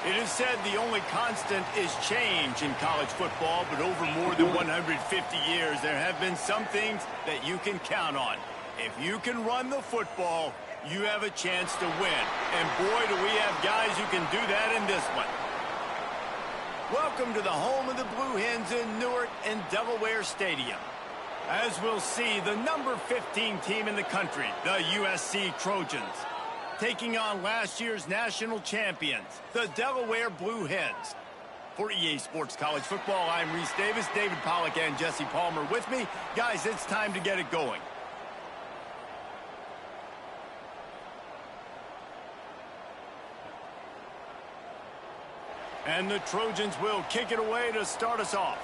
It is said the only constant is change in college football, but over more than 150 years, there have been some things that you can count on. If you can run the football, you have a chance to win. And boy, do we have guys who can do that in this one. Welcome to the home of the Blue Hens in Newark and Delaware Stadium. As we'll see, the number 15 team in the country, the USC Trojans, taking on last year's national champions, the Delaware Blue Hens. For EA Sports College Football, I'm Reese Davis, David Pollack, and Jesse Palmer with me. Guys, it's time to get it going. And the Trojans will kick it away to start us off.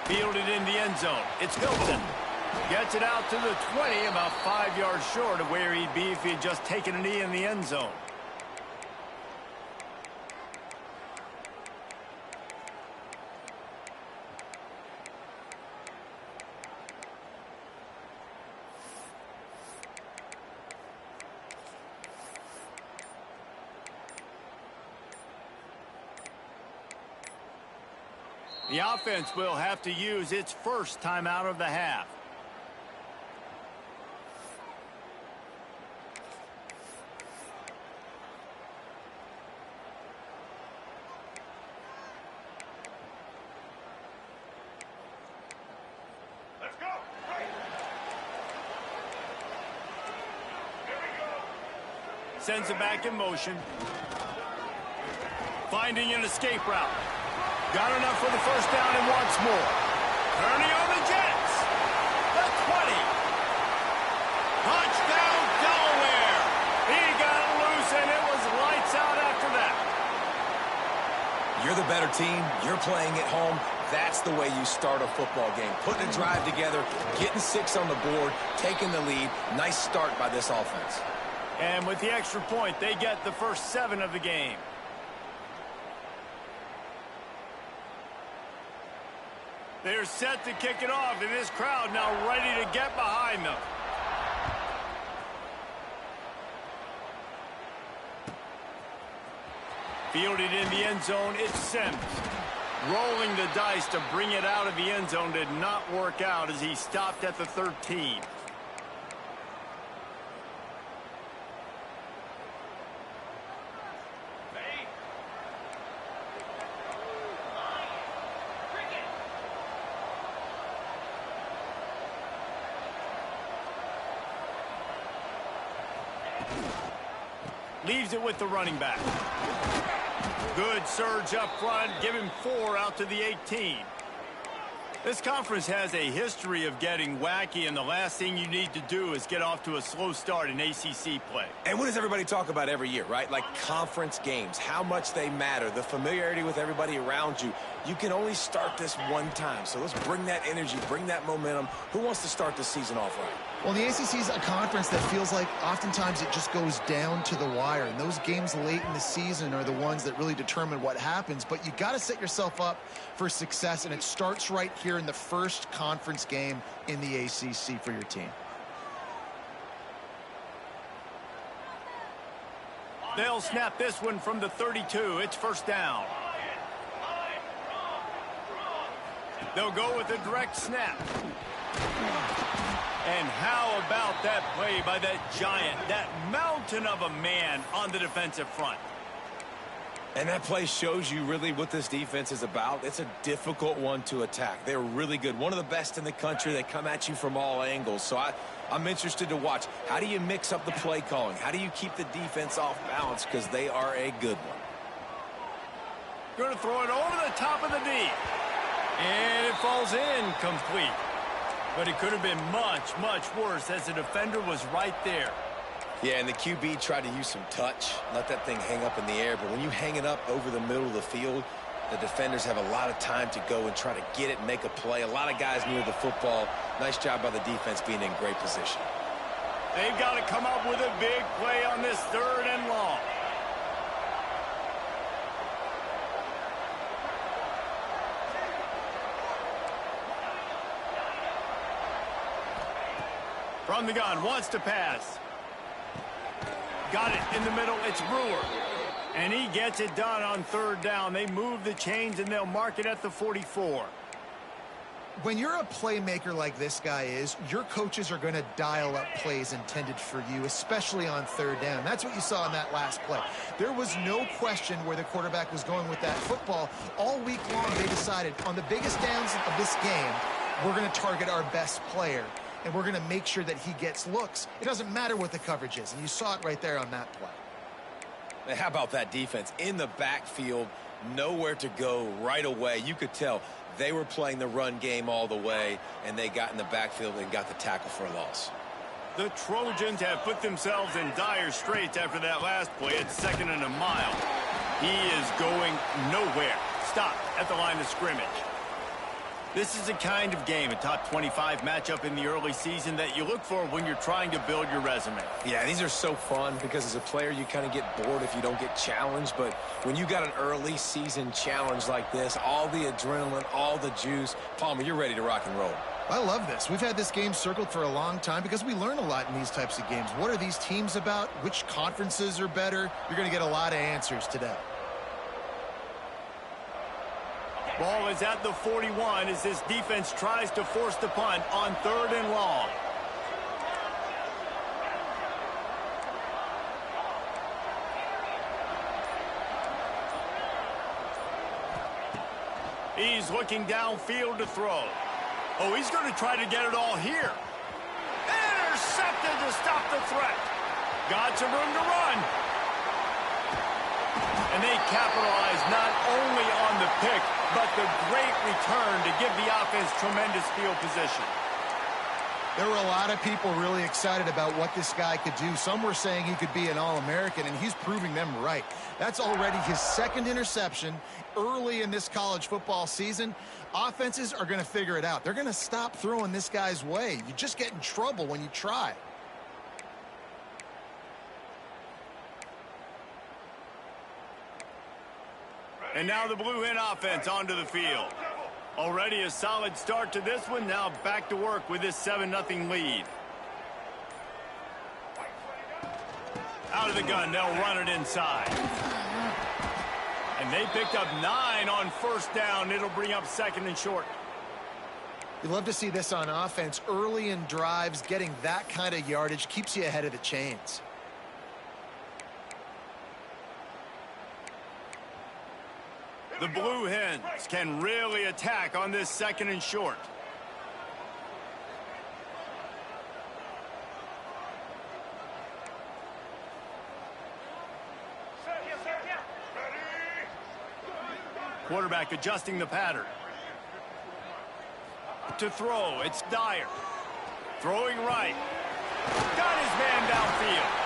Fielded in the end zone. It's Hilton. Gets it out to the 20, about 5 yards short of where he'd be if he had just taken a knee in the end zone. The offense will have to use its first time out of the half. Let's go. Right. Here we go. Sends it back in motion. Finding an escape route. Got enough for the first down and wants more. Turning on the Jets. The 20. Touchdown, Delaware. He got it loose, and it was lights out after that. You're the better team. You're playing at home. That's the way you start a football game. Putting a drive together, getting 6 on the board, taking the lead. Nice start by this offense. And with the extra point, they get the first 7 of the game. They're set to kick it off, and this crowd now ready to get behind them. Fielded in the end zone, it's Sims. Rolling the dice to bring it out of the end zone did not work out as he stopped at the 13. Leaves it with the running back. Good surge up front. Give him 4 out to the 18. This conference has a history of getting wacky, and the last thing you need to do is get off to a slow start in ACC play. And what does everybody talk about every year, right? Like conference games, how much they matter, the familiarity with everybody around you. You can only start this one time, so let's bring that energy, bring that momentum. Who wants to start the season off right? Well, the ACC is a conference that feels like oftentimes it just goes down to the wire. And those games late in the season are the ones that really determine what happens. But you got to set yourself up for success, and it starts right here in the first conference game in the ACC for your team. They'll snap this one from the 32. It's first down. They'll go with a direct snap. And how about that play by that giant, that mountain of a man on the defensive front? And that play shows you really what this defense is about. It's a difficult one to attack. They're really good. One of the best in the country. They come at you from all angles. So I'm interested to watch. How do you mix up the play calling? How do you keep the defense off balance? Because they are a good one. Going to throw it over the top of the D. And it falls in complete. But it could have been much, much worse as the defender was right there. Yeah, and the QB tried to use some touch, let that thing hang up in the air. But when you hang it up over the middle of the field, the defenders have a lot of time to go and try to get it and make a play. A lot of guys near the football. Nice job by the defense being in great position. They've got to come up with a big play on this 3rd and long. From the gun, wants to pass. Got it in the middle. It's Brewer. And he gets it done on third down. They move the chains, and they'll mark it at the 44. When you're a playmaker like this guy is, your coaches are going to dial up plays intended for you, especially on third down. That's what you saw in that last play. There was no question where the quarterback was going with that football. All week long, they decided on the biggest downs of this game, we're going to target our best player, and we're going to make sure that he gets looks. It doesn't matter what the coverage is, and you saw it right there on that play. And how about that defense? In the backfield, nowhere to go right away. You could tell they were playing the run game all the way, and they got in the backfield and got the tackle for a loss. The Trojans have put themselves in dire straits after that last play. It's 2nd and a mile. He is going nowhere. Stop at the line of scrimmage. This is a kind of game, a top 25 matchup in the early season that you look for when you're trying to build your resume. Yeah, these are so fun because as a player, you kind of get bored if you don't get challenged. But when you got an early season challenge like this, all the adrenaline, all the juice, Palmer, you're ready to rock and roll. I love this. We've had this game circled for a long time because we learn a lot in these types of games. What are these teams about? Which conferences are better? You're going to get a lot of answers today. Ball is at the 41 as this defense tries to force the punt on 3rd and long. He's looking downfield to throw. Oh, he's going to try to get it all here. Intercepted to stop the threat. Got some room to run. And they capitalize not only on the pick, but the great return to give the offense tremendous field position. There were a lot of people really excited about what this guy could do. Some were saying he could be an All-American, and he's proving them right. That's already his 2nd interception early in this college football season. Offenses are going to figure it out. They're going to stop throwing this guy's way. You just get in trouble when you try. And now the Blue Hen offense onto the field. Already a solid start to this one. Now back to work with this 7-0 lead. Out of the gun, they'll run it inside. And they picked up 9 on 1st down. It'll bring up 2nd and short. You love to see this on offense. Early in drives, getting that kind of yardage keeps you ahead of the chains. The Blue Hens can really attack on this 2nd and short. Quarterback adjusting the pattern. To throw, it's Dyer. Throwing right. Got his man downfield.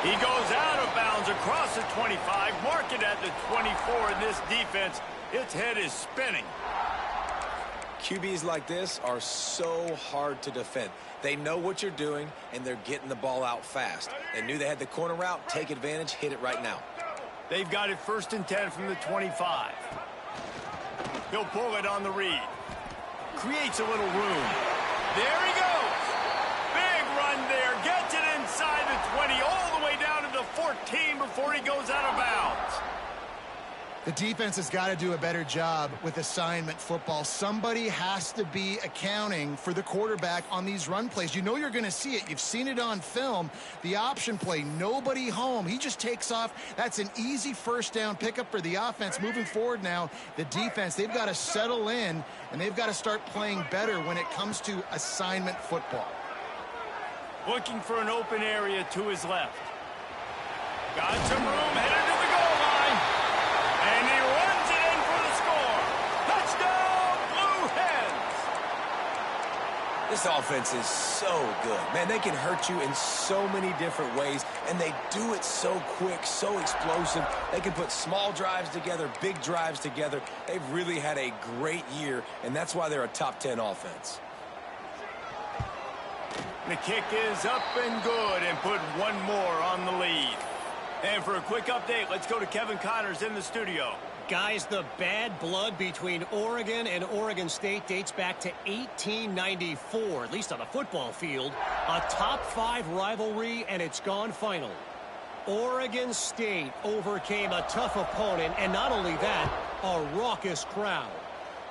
He goes out of bounds across the 25, mark it at the 24 in this defense. Its head is spinning. QBs like this are so hard to defend. They know what you're doing, and they're getting the ball out fast. They knew they had the corner route. Take advantage. Hit it right now. They've got it 1st and 10 from the 25. He'll pull it on the read. Creates a little room. There he goes. Big run there. Gets it inside the 20, all the way down to the 14 before he goes out of bounds. The defense has got to do a better job with assignment football. Somebody has to be accounting for the quarterback on these run plays. You know you're going to see it. You've seen it on film. The option play, nobody home. He just takes off. That's an easy 1st down pickup for the offense. Moving forward now, the defense, they've got to settle in, and they've got to start playing better when it comes to assignment football. Looking for an open area to his left. Got some room, headed to the goal line. And he runs it in for the score. Touchdown, Blue Hens. This offense is so good. Man, they can hurt you in so many different ways, and they do it so quick, so explosive. They can put small drives together, big drives together. They've really had a great year, and that's why they're a top 10 offense. The kick is up and good, and put one more on the lead. And for a quick update, let's go to Kevin Connors in the studio. Guys, the bad blood between Oregon and Oregon State dates back to 1894, at least on a football field. A top-5 rivalry, and it's gone final. Oregon State overcame a tough opponent, and not only that, a raucous crowd.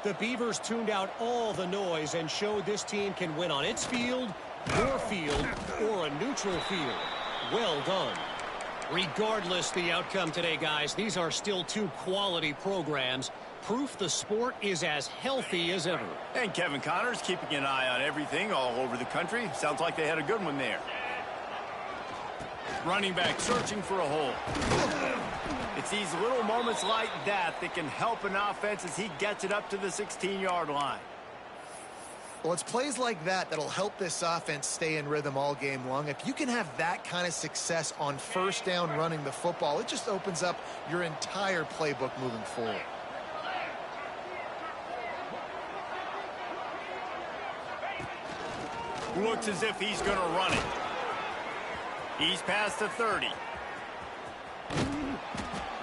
The Beavers tuned out all the noise and showed this team can win on its field, your field, or a neutral field. Well done. Regardless the outcome today, guys, these are still two quality programs. Proof the sport is as healthy as ever. And Kevin Connors keeping an eye on everything all over the country. Sounds like they had a good one there. Running back searching for a hole. It's these little moments like that that can help an offense as he gets it up to the 16-yard line. Well, it's plays like that that'll help this offense stay in rhythm all game long. If you can have that kind of success on first down running the football, it just opens up your entire playbook moving forward. Looks as if he's going to run it. He's past the 30.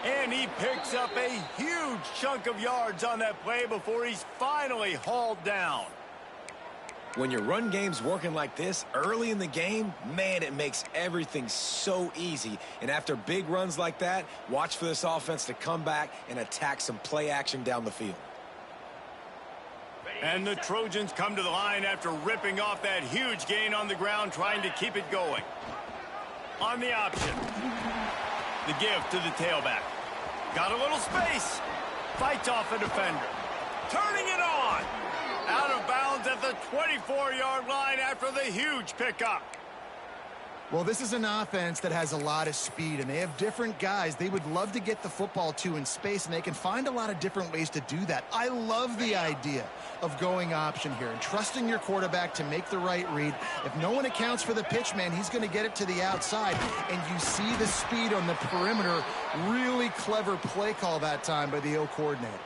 And he picks up a huge chunk of yards on that play before he's finally hauled down. When your run game's working like this early in the game, man, it makes everything so easy. And after big runs like that, watch for this offense to come back and attack some play action down the field. And the Trojans come to the line after ripping off that huge gain on the ground, trying to keep it going. On the option. The give to the tailback. Got a little space. Fights off a defender. Turning it on. Out of bounds at the 24-yard line after the huge pickup. Well, this is an offense that has a lot of speed, and they have different guys they would love to get the football to in space, and they can find a lot of different ways to do that. I love the idea of going option here and trusting your quarterback to make the right read. If no one accounts for the pitch, man, he's going to get it to the outside, and you see the speed on the perimeter. Really clever play call that time by the O coordinator.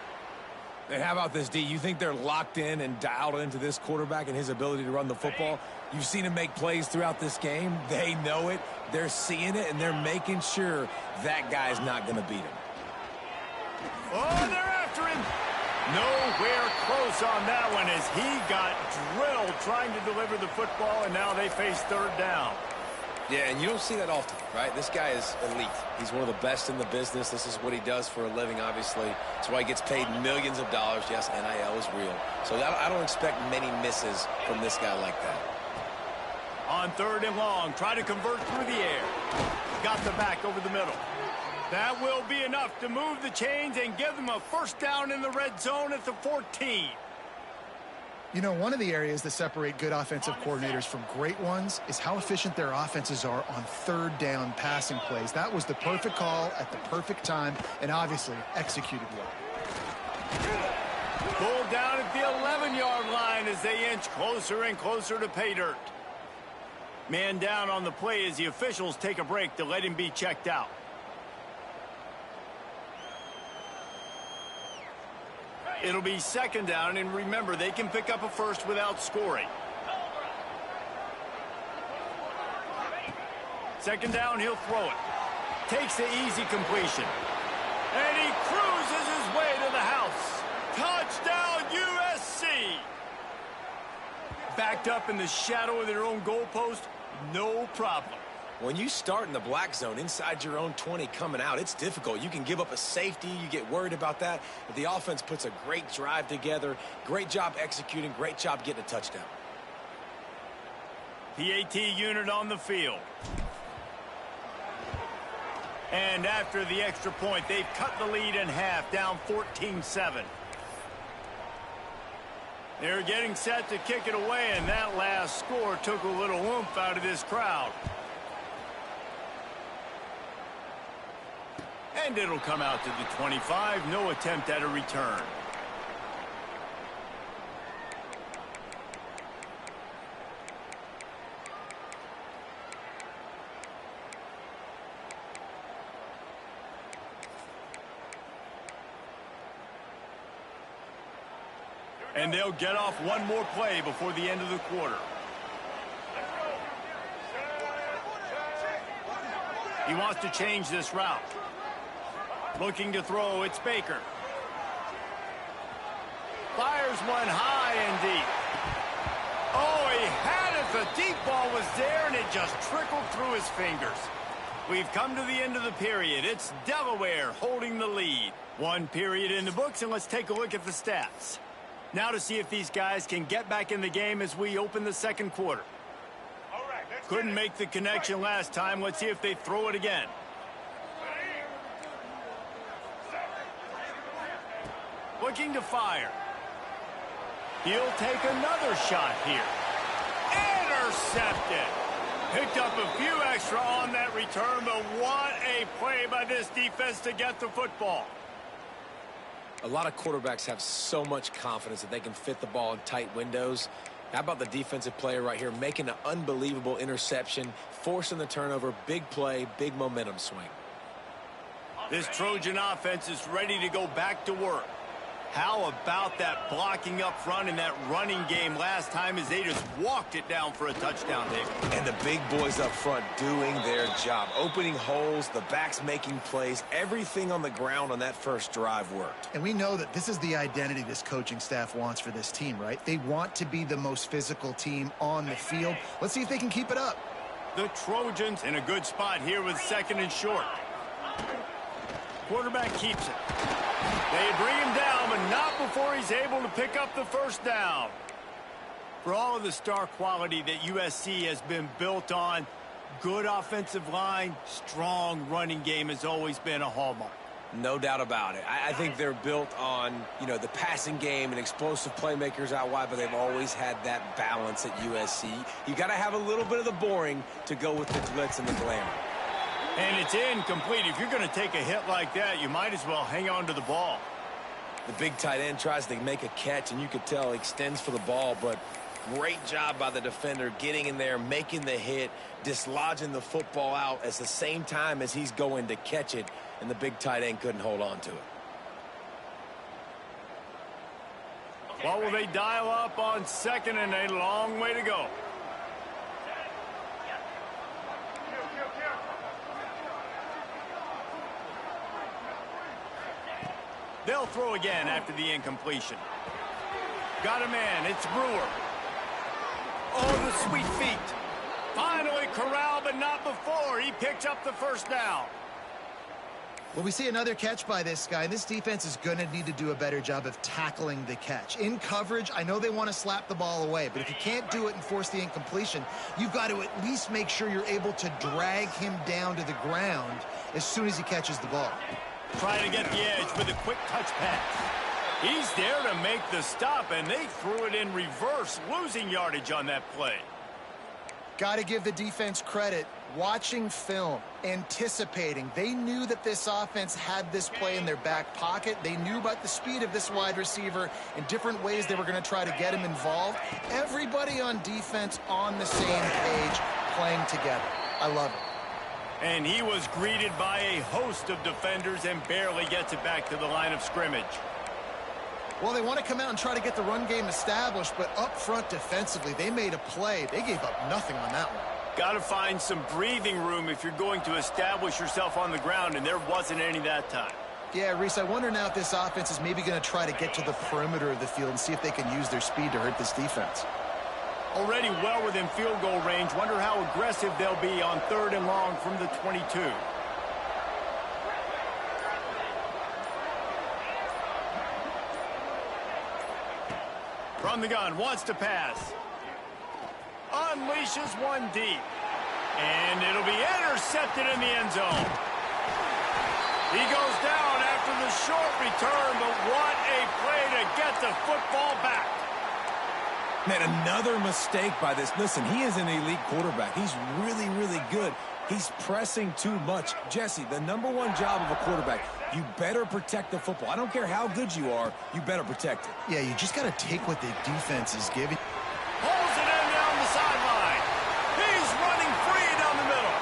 And how about this, D? You think they're locked in and dialed into this quarterback and his ability to run the football? You've seen him make plays throughout this game. They know it. They're seeing it, and they're making sure that guy's not going to beat him. Oh, they're after him. Nowhere close on that one as he got drilled trying to deliver the football, and now they face third down. Yeah, and you don't see that often, right? This guy is elite. He's one of the best in the business. This is what he does for a living, obviously. That's why he gets paid millions of dollars. Yes, NIL is real. So I don't expect many misses from this guy like that. On third and long, try to convert through the air. Got the back over the middle. That will be enough to move the chains and give them a first down in the red zone at the 14. You know, one of the areas that separate good offensive coordinators from great ones is how efficient their offenses are on third down passing plays. That was the perfect call at the perfect time and obviously executed well. Pulled down at the 11-yard line as they inch closer and closer to pay dirt. Man down on the play as the officials take a break to let him be checked out. It'll be second down, and remember, they can pick up a first without scoring. Second down, he'll throw it. Takes the easy completion. And he cruises his way to the house. Touchdown, USC! Backed up in the shadow of their own goalpost, no problem. When you start in the black zone inside your own 20 coming out, it's difficult. You can give up a safety. You get worried about that. But the offense puts a great drive together. Great job executing. Great job getting a touchdown. PAT unit on the field. And after the extra point, they've cut the lead in half, down 14-7. They're getting set to kick it away, and that last score took a little oomph out of this crowd. And it'll come out to the 25. No attempt at a return. And they'll get off one more play before the end of the quarter. He wants to change this route. Looking to throw, it's Baker. Fires one high and deep. Oh, he had it. The deep ball was there, and it just trickled through his fingers. We've come to the end of the period. It's Delaware holding the lead. One period in the books, and let's take a look at the stats. Now to see if these guys can get back in the game as we open the second quarter. All right, let's Couldn't make the connection last time. Let's see if they throw it again. Looking to fire. He'll take another shot here. Intercepted. Picked up a few extra on that return, but what a play by this defense to get the football. A lot of quarterbacks have so much confidence that they can fit the ball in tight windows. How about the defensive player right here making an unbelievable interception, forcing the turnover, big play, big momentum swing. This Trojan offense is ready to go back to work. How about that blocking up front in that running game last time as they just walked it down for a touchdown, Dave? And the big boys up front doing their job, opening holes, the backs making plays, everything on the ground on that first drive worked. And we know that this is the identity this coaching staff wants for this team, right? They want to be the most physical team on the field. Let's see if they can keep it up. The Trojans in a good spot here with second and short. Quarterback keeps it. They bring him down, but not before he's able to pick up the first down. For all of the star quality that USC has been built on, good offensive line, strong running game has always been a hallmark. No doubt about it. I think they're built on, the passing game and explosive playmakers out wide, but they've always had that balance at USC. You got to have a little bit of the boring to go with the glitz and the glamour. And it's incomplete. If you're going to take a hit like that, you might as well hang on to the ball. The big tight end tries to make a catch, and you could tell he extends for the ball, but great job by the defender getting in there, making the hit, dislodging the football out at the same time as he's going to catch it, and the big tight end couldn't hold on to it. Well, will they dial up on second and a long way to go? They'll throw again after the incompletion. Got a man. It's Brewer. Oh, the sweet feet. Finally corralled, but not before. He picked up the first down. Well, we see another catch by this guy. This defense is going to need to do a better job of tackling the catch. In coverage, I know they want to slap the ball away, but if you can't do it and force the incompletion, you've got to at least make sure you're able to drag him down to the ground as soon as he catches the ball. Trying to get the edge with a quick touch pass. He's there to make the stop, and they threw it in reverse, losing yardage on that play. Got to give the defense credit. Watching film, anticipating. They knew that this offense had this play in their back pocket. They knew about the speed of this wide receiver and different ways they were going to try to get him involved. Everybody on defense on the same page, playing together. I love it. And he was greeted by a host of defenders and barely gets it back to the line of scrimmage. Well, they want to come out and try to get the run game established, but up front defensively, they made a play. They gave up nothing on that one. Got to find some breathing room if you're going to establish yourself on the ground, and there wasn't any that time. Yeah, Reese, I wonder now if this offense is maybe going to try to get to the perimeter of the field and see if they can use their speed to hurt this defense. Already well within field goal range. Wonder how aggressive they'll be on third and long from the 22. From the gun, wants to pass. Unleashes one deep. And it'll be intercepted in the end zone. He goes down after the short return, but what a play to get the football back. Man, another mistake by this. Listen, he is an elite quarterback. He's really, really good. He's pressing too much. Jesse, the number one job of a quarterback, you better protect the football. I don't care how good you are, you better protect it. Yeah, you just got to take what the defense is giving. Pulls it in down the sideline. He's running free down the middle.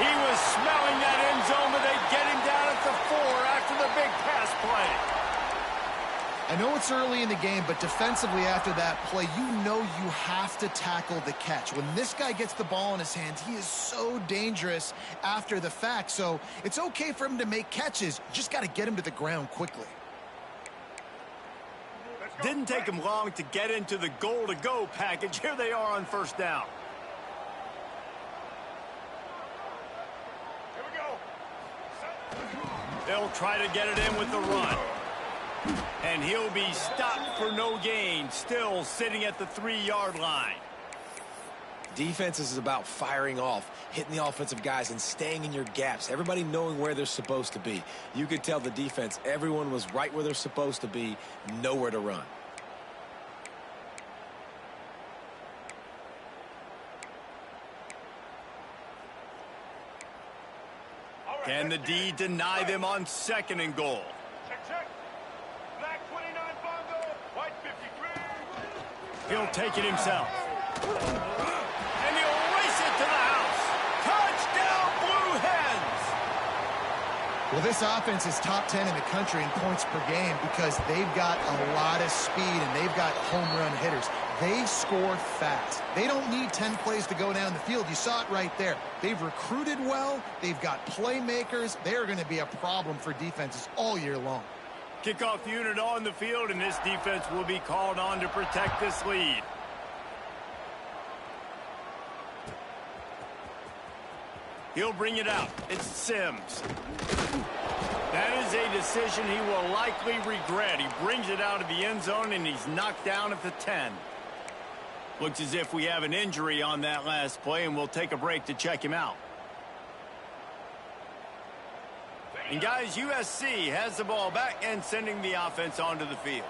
He was smelling that end zone, but they get him down at the 4 after the big pass play. I know it's early in the game, but defensively after that play, you know you have to tackle the catch. When this guy gets the ball in his hands, he is so dangerous after the fact. So it's okay for him to make catches. You just got to get him to the ground quickly. Didn't take them long to get into the goal-to-go package. Here they are on first down. Here we go. They'll try to get it in with the run. And he'll be stopped for no gain, still sitting at the 3-yard line. Defense is about firing off, hitting the offensive guys, and staying in your gaps. Everybody knowing where they're supposed to be. You could tell the defense, everyone was right where they're supposed to be, nowhere to run. Can the D deny them on 2nd and goal? Check, check. Black 29 Bongo, white 53. He'll take it himself. And he'll race it to the house. Touchdown, Blue Hens! Well, this offense is top 10 in the country in points per game because they've got a lot of speed and they've got home run hitters. They score fast. They don't need 10 plays to go down the field. You saw it right there. They've recruited well. They've got playmakers. They're going to be a problem for defenses all year long. Kickoff unit on the field, and this defense will be called on to protect this lead. He'll bring it out. It's Sims. That is a decision he will likely regret. He brings it out of the end zone, and he's knocked down at the 10. Looks as if we have an injury on that last play, and we'll take a break to check him out. And guys, USC has the ball back and sending the offense onto the field.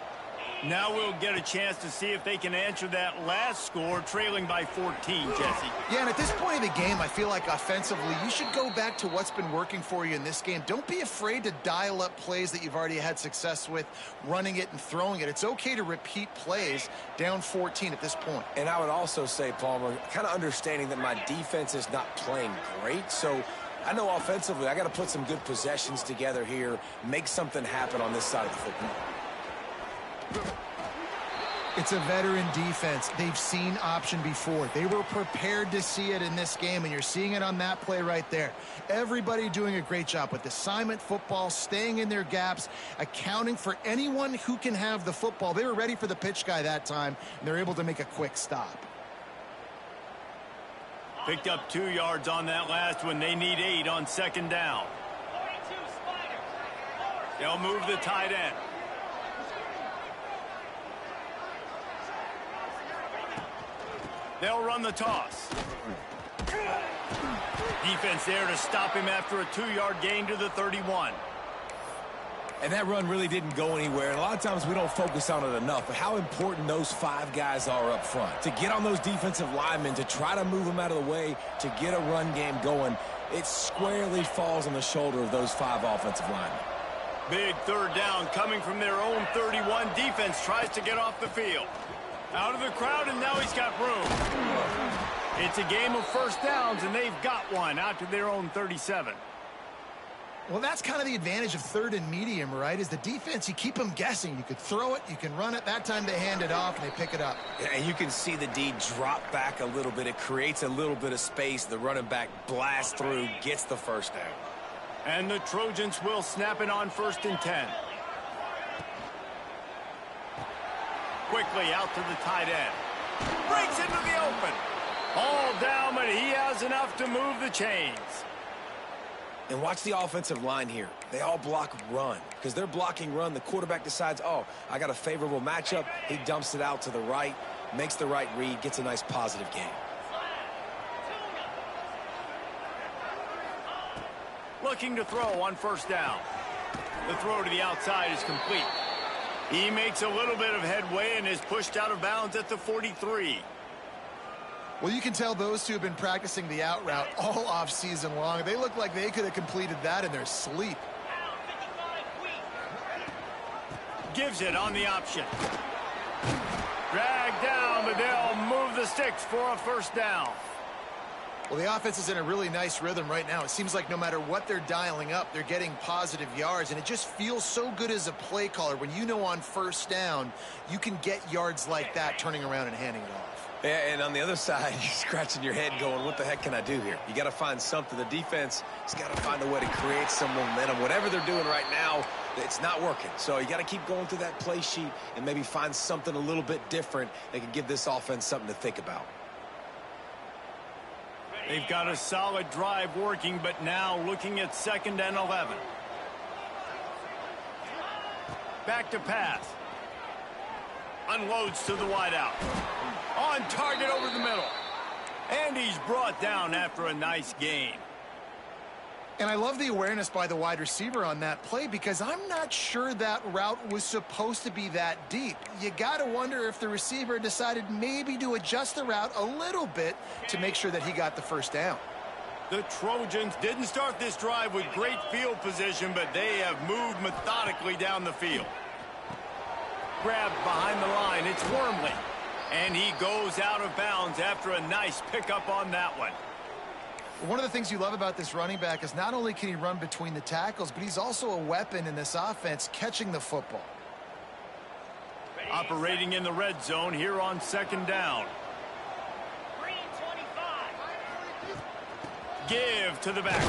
Now we'll get a chance to see if they can answer that last score, trailing by 14, Jesse. Yeah, and at this point in the game, I feel like offensively, you should go back to what's been working for you in this game. Don't be afraid to dial up plays that you've already had success with, running it and throwing it. It's okay to repeat plays down 14 at this point. And I would also say, Palmer, kind of understanding that my defense is not playing great, so I know offensively I got to put some good possessions together here, make something happen on this side of the football. It's a veteran defense. They've seen option before. They were prepared to see it in this game, and you're seeing it on that play right there. Everybody doing a great job with assignment football, staying in their gaps, accounting for anyone who can have the football. They were ready for the pitch guy that time, and they're able to make a quick stop. Picked up 2 yards on that last one. They need 8 on 2nd down. They'll move the tight end. They'll run the toss. Defense there to stop him after a 2-yard gain to the 31. And that run really didn't go anywhere. And a lot of times we don't focus on it enough, but how important those 5 guys are up front. To get on those defensive linemen, to try to move them out of the way, to get a run game going, it squarely falls on the shoulder of those 5 offensive linemen. Big 3rd down coming from their own 31. Defense tries to get off the field. Out of the crowd, and now he's got room. It's a game of first downs, and they've got one out to their own 37. Well, that's kind of the advantage of 3rd and medium, right? Is the defense, you keep them guessing. You could throw it, you can run it. That time they hand it off, and they pick it up. And you can see the D drop back a little bit. It creates a little bit of space. The running back blasts through, gets the first down. And the Trojans will snap it on 1st and 10. Quickly out to the tight end. Breaks into the open. All down, but he has enough to move the chains. And watch the offensive line here. They all block run. Because they're blocking run, the quarterback decides, oh, I got a favorable matchup. He dumps it out to the right, makes the right read, gets a nice positive gain. Looking to throw on 1st down. The throw to the outside is complete. He makes a little bit of headway and is pushed out of bounds at the 43. Well, you can tell those two have been practicing the out route all off season long. They look like they could have completed that in their sleep. Gives it on the option. Dragged down, but they'll move the sticks for a 1st down. Well, the offense is in a really nice rhythm right now. It seems like no matter what they're dialing up, they're getting positive yards, and it just feels so good as a play caller when you know on 1st down you can get yards like that turning around and handing it off. Yeah, and on the other side, you're scratching your head going, what the heck can I do here? You got to find something. The defense has got to find a way to create some momentum. Whatever they're doing right now, it's not working. So you got to keep going through that play sheet and maybe find something a little bit different that can give this offense something to think about. They've got a solid drive working, but now looking at 2nd and 11. Back to pass. Unloads to the wideout. On target over the middle. And he's brought down after a nice gain. And I love the awareness by the wide receiver on that play because I'm not sure that route was supposed to be that deep. You got to wonder if the receiver decided maybe to adjust the route a little bit to make sure that he got the first down. The Trojans didn't start this drive with great field position, but they have moved methodically down the field. Grabbed behind the line. It's Wormley. And he goes out of bounds after a nice pickup on that one. One of the things you love about this running back is not only can he run between the tackles, but he's also a weapon in this offense catching the football. Operating in the red zone here on 2nd down. Give to the back.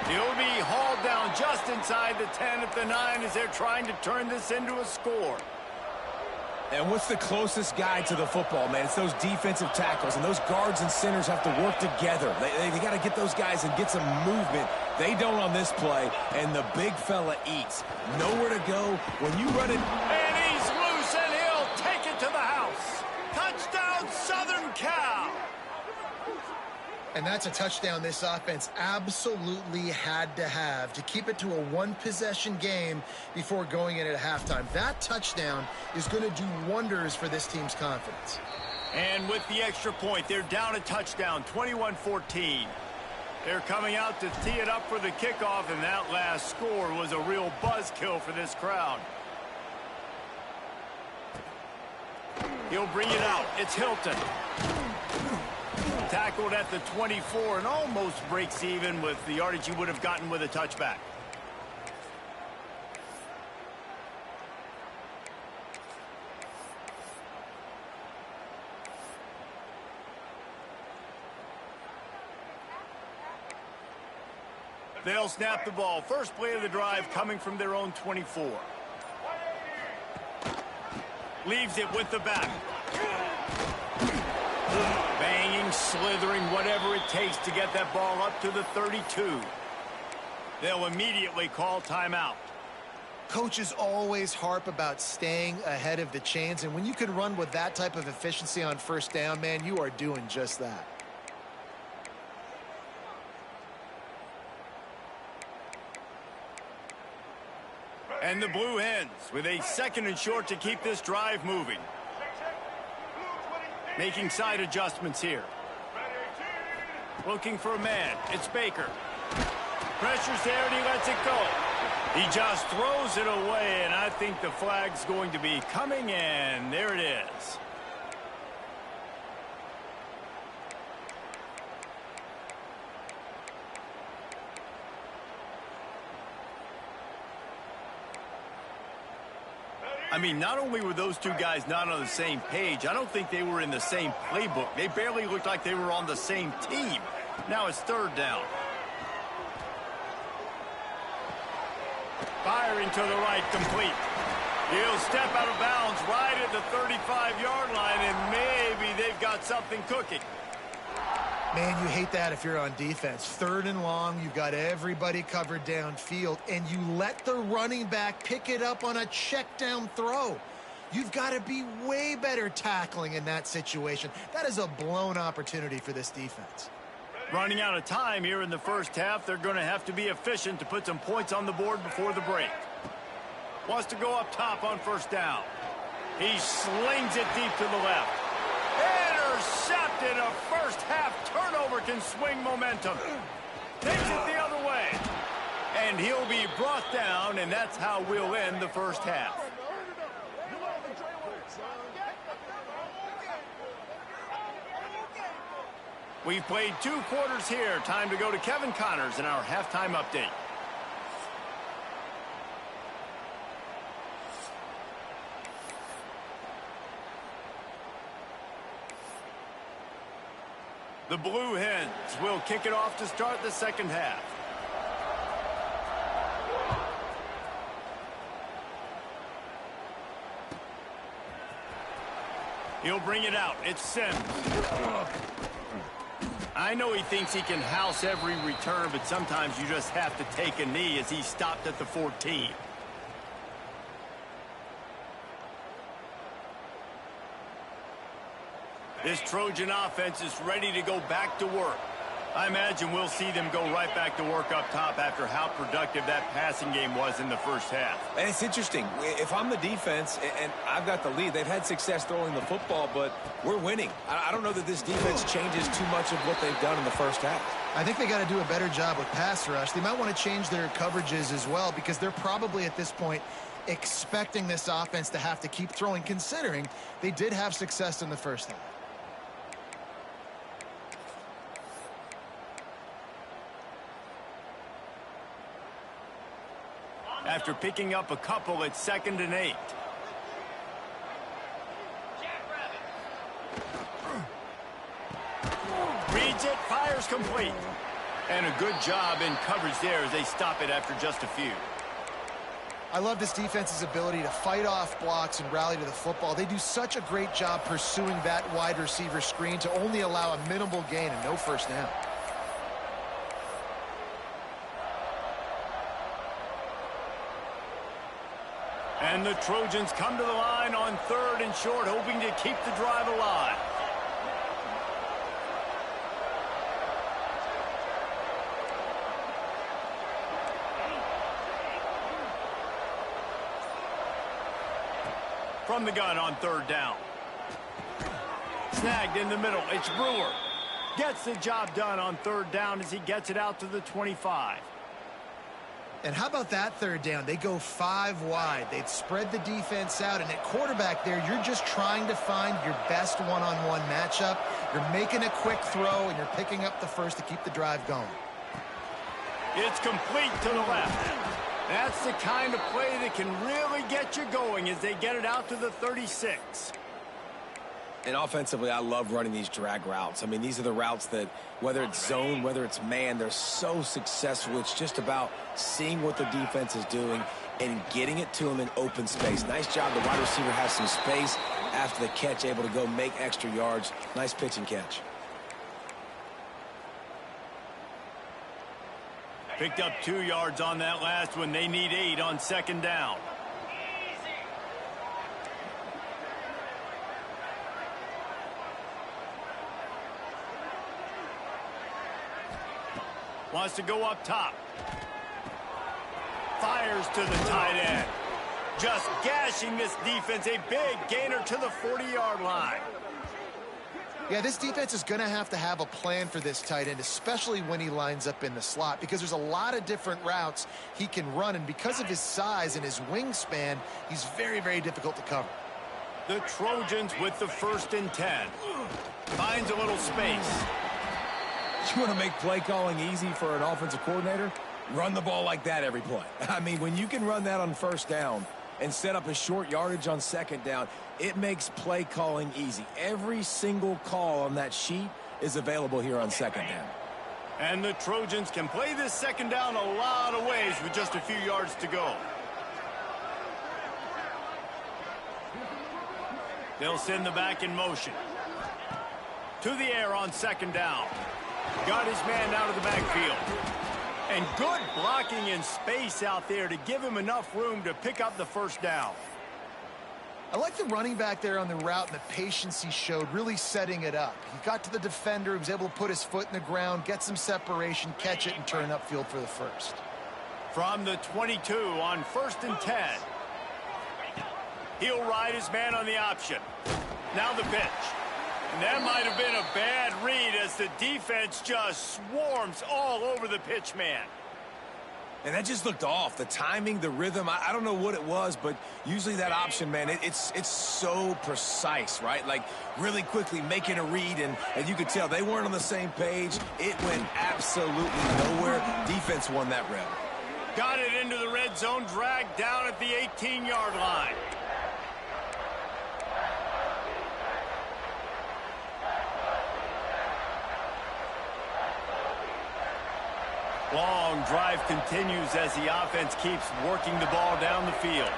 He'll be hauled down just inside the 10 at the 9 as they're trying to turn this into a score. And what's the closest guy to the football, man? It's those defensive tackles, and those guards and centers have to work together. They got to get those guys and get some movement. They don't on this play, and the big fella eats. Nowhere to go when you run it. And he's loose, and he'll take it to the house. Touchdown, Southern Cal. And that's a touchdown this offense absolutely had to have to keep it to a one-possession game before going in at halftime. That touchdown is going to do wonders for this team's confidence. And with the extra point, they're down a touchdown, 21-14. They're coming out to tee it up for the kickoff, and that last score was a real buzzkill for this crowd. He'll bring it out. It's Hilton. Tackled at the 24 and almost breaks even with the yardage he would have gotten with a touchback. They'll snap the ball. First play of the drive coming from their own 24. Leaves it with the back. Banging, slithering, whatever it takes to get that ball up to the 32. They'll immediately call timeout. Coaches always harp about staying ahead of the chains, and when you can run with that type of efficiency on first down, man, you are doing just that. And the Blue Hens with a 2nd and short to keep this drive moving. Making side adjustments here. Looking for a man. It's Baker. Pressure's there and he lets it go. He just throws it away, and I think the flag's going to be coming in. There it is. I mean, not only were those two guys not on the same page, I don't think they were in the same playbook. They barely looked like they were on the same team. Now it's 3rd down. Firing to the right, complete. He'll step out of bounds right at the 35-yard line, and maybe they've got something cooking. Man, you hate that if you're on defense. 3rd and long, you've got everybody covered downfield, and you let the running back pick it up on a check down throw. You've got to be way better tackling in that situation. That is a blown opportunity for this defense. Running out of time here in the first half, they're going to have to be efficient to put some points on the board before the break. Wants to go up top on first down. He slings it deep to the left. Intercepted. A first half turnover can swing momentum. Takes it the other way. And he'll be brought down, and that's how we'll end the first half. We've played 2 quarters here. Time to go to Kevin Connors in our halftime update. The Blue Hens will kick it off to start the second half. He'll bring it out. It's Sims. I know he thinks he can house every return, but sometimes you just have to take a knee as he stopped at the 14. This Trojan offense is ready to go back to work. I imagine we'll see them go right back to work up top after how productive that passing game was in the first half. And it's interesting. If I'm the defense and I've got the lead, they've had success throwing the football, but we're winning. I don't know that this defense changes too much of what they've done in the first half. I think they got to do a better job with pass rush. They might want to change their coverages as well because they're probably at this point expecting this offense to have to keep throwing, considering they did have success in the first half. After picking up a couple, it's 2nd and 8. Reads it, fires complete. And a good job in coverage there as they stop it after just a few. I love this defense's ability to fight off blocks and rally to the football. They do such a great job pursuing that wide receiver screen to only allow a minimal gain and no first down. And the Trojans come to the line on 3rd and short, hoping to keep the drive alive. From the gun on 3rd down. Snagged in the middle. It's Brewer. Gets the job done on 3rd down as he gets it out to the 25. And how about that 3rd down? They go 5 wide. They'd spread the defense out. And at quarterback there, you're just trying to find your best one-on-one matchup. You're making a quick throw, and you're picking up the first to keep the drive going. It's complete to the left. That's the kind of play that can really get you going as they get it out to the 36. And offensively, I love running these drag routes. I mean, these are the routes that, whether it's zone, whether it's man, they're so successful. It's just about seeing what the defense is doing and getting it to them in open space. Nice job. The wide receiver has some space after the catch, able to go make extra yards. Nice pitch and catch. Picked up 2 yards on that last one. They need 8 on 2nd down. Wants to go up top. Fires to the tight end. Just gashing this defense. A big gainer to the 40-yard line. Yeah, this defense is going to have a plan for this tight end, especially when he lines up in the slot, because there's a lot of different routes he can run, and because of his size and his wingspan, he's very, very difficult to cover. The Trojans with the 1st and 10. Finds a little space. You want to make play calling easy for an offensive coordinator? Run the ball like that every play. I mean, when you can run that on 1st down and set up a short yardage on 2nd down, it makes play calling easy. Every single call on that sheet is available here on 2nd down. And the Trojans can play this 2nd down a lot of ways with just a few yards to go. They'll send the back in motion. To the air on 2nd down. Got his man out of the backfield. And good blocking in space out there to give him enough room to pick up the 1st down. I like the running back there on the route and the patience he showed, really setting it up. He got to the defender, he was able to put his foot in the ground, get some separation, catch it, and turn upfield for the 1st. From the 22 on 1st and 10. He'll ride his man on the option. Now the pitch. And that might have been a bad read as the defense just swarms all over the pitch man. And that just looked off. The timing, the rhythm, I don't know what it was, but usually that option, man, it's so precise, right? Like really quickly making a read, and you could tell they weren't on the same page. It went absolutely nowhere. Defense won that rep. Got it into the red zone, dragged down at the 18-yard line. Long drive continues as the offense keeps working the ball down the field.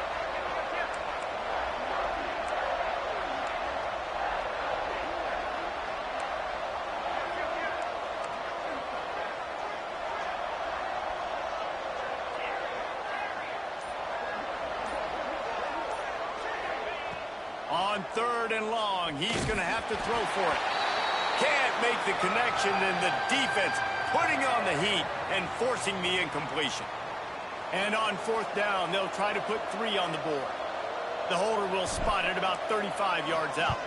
On 3rd and long, he's going to have to throw for it. Can't make the connection, and the defense putting on the heat and forcing the incompletion. And on 4th down, they'll try to put 3 on the board. The holder will spot it about 35 yards out.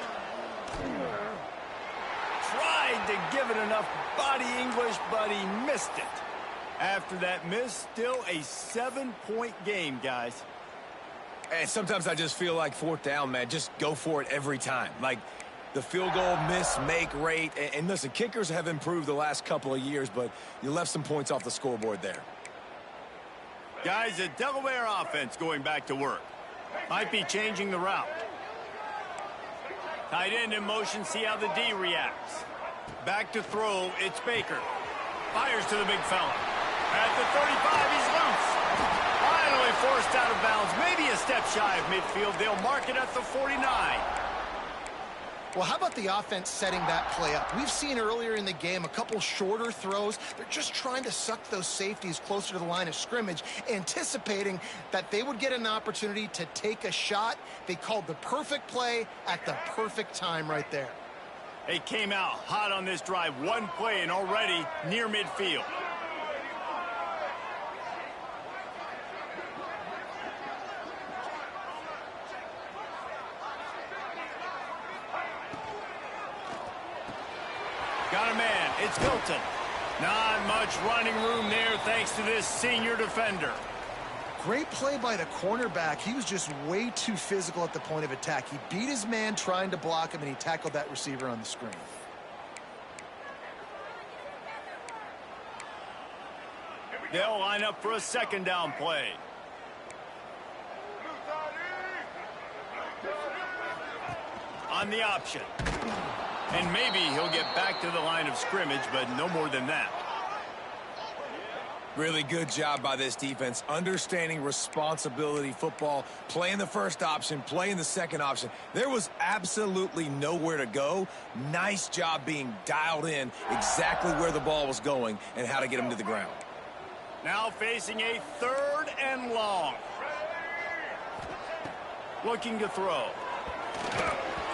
Tried to give it enough body English, but he missed it. After that miss, still a 7-point game, guys. And sometimes I just feel like 4th down, man, just go for it every time. Like the field goal miss-make rate. And listen, kickers have improved the last couple of years, but you left some points off the scoreboard there. Guys, the Delaware offense going back to work. Might be changing the route. Tight end in motion, see how the D reacts. Back to throw, it's Baker. Fires to the big fella. At the 35, he's loose. Finally forced out of bounds, maybe a step shy of midfield. They'll mark it at the 49. Well, how about the offense setting that play up? We've seen earlier in the game a couple shorter throws. They're just trying to suck those safeties closer to the line of scrimmage, anticipating that they would get an opportunity to take a shot. They called the perfect play at the perfect time right there. They came out hot on this drive. One play and already near midfield. Got a man. It's Hilton. Not much running room there thanks to this senior defender. Great play by the cornerback. He was just way too physical at the point of attack. He beat his man trying to block him, and he tackled that receiver on the screen. They'll line up for a 2nd down play. On the option. And maybe he'll get back to the line of scrimmage, but no more than that. Really good job by this defense, understanding responsibility football, playing the first option, playing the second option. There was absolutely nowhere to go. Nice job being dialed in exactly where the ball was going and how to get him to the ground. Now facing a 3rd and long. Looking to throw.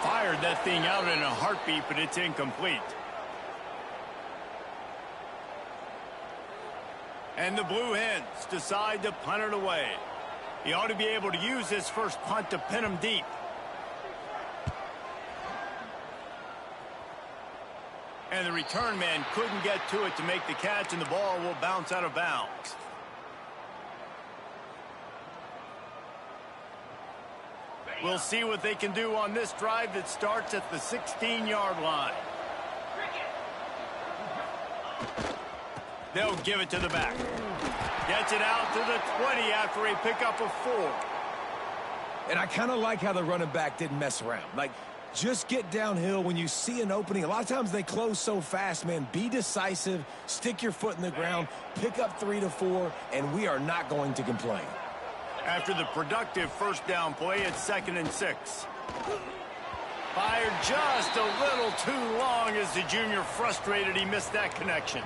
Fired that thing out in a heartbeat, but it's incomplete. And the Blue Hens decide to punt it away. He ought to be able to use his first punt to pin him deep. And the return man couldn't get to it to make the catch, and the ball will bounce out of bounds. We'll see what they can do on this drive that starts at the 16-yard line. They'll give it to the back. Gets it out to the 20 after a pickup of 4. And I kind of like how the running back didn't mess around. Like, just get downhill when you see an opening. A lot of times they close so fast, man. Be decisive, stick your foot in the ground, pick up 3 to 4, and we are not going to complain. After the productive 1st down play, it's 2nd and 6. Fired just a little too long as the junior frustrated he missed that connection.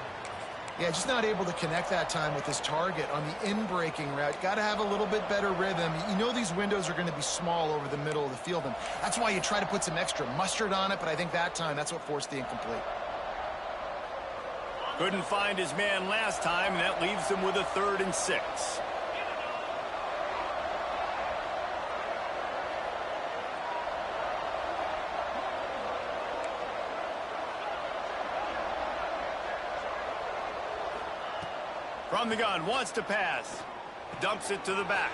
Yeah, just not able to connect that time with his target on the in-breaking route. Got to have a little bit better rhythm. You know these windows are going to be small over the middle of the field, and that's why you try to put some extra mustard on it, but I think that time that's what forced the incomplete. Couldn't find his man last time, and that leaves him with a 3rd and 6. From the gun, wants to pass. Dumps it to the back.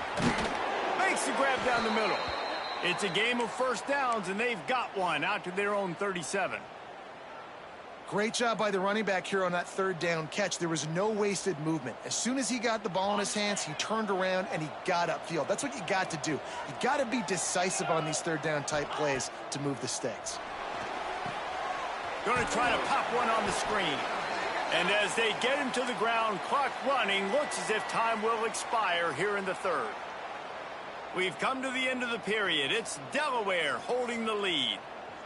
Makes the grab down the middle. It's a game of 1st downs, and they've got one out to their own 37. Great job by the running back here on that 3rd down catch. There was no wasted movement. As soon as he got the ball in his hands, he turned around and he got upfield. That's what you got to do. You got to be decisive on these 3rd down type plays to move the stakes. Going to try to pop one on the screen. And as they get him to the ground, clock running, looks as if time will expire here in the third. We've come to the end of the period. It's Delaware holding the lead.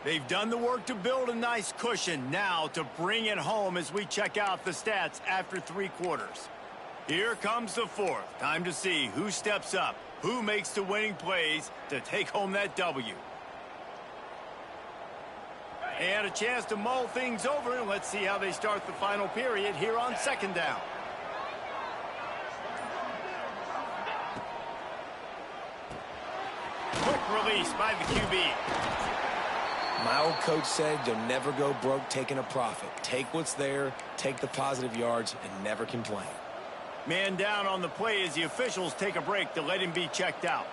They've done the work to build a nice cushion. Now to bring it home as we check out the stats after 3 quarters. Here comes the fourth. Time to see who steps up, who makes the winning plays to take home that W. And a chance to mull things over, and let's see how they start the final period here on second down. Quick release by the QB. My old coach said you'll never go broke taking a profit. Take what's there, take the positive yards, and never complain. Man down on the play as the officials take a break to let him be checked out.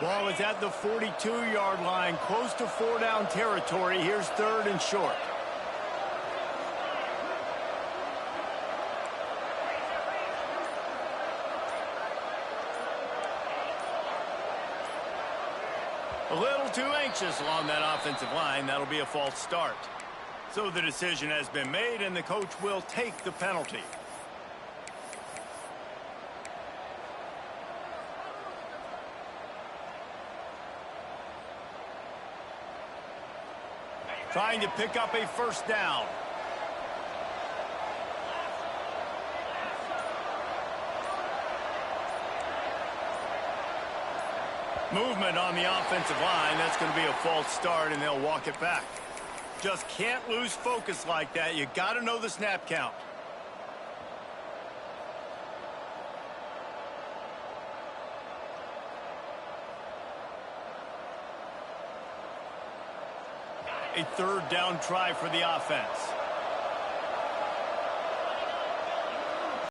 Ball is at the 42-yard line, close to 4-down territory. Here's 3rd and short. A little too anxious along that offensive line. That'll be a false start. So the decision has been made, and the coach will take the penalty. Trying to pick up a first down. Movement on the offensive line. That's going to be a false start, and they'll walk it back. Just can't lose focus like that. You got to know the snap count. A 3rd down try for the offense.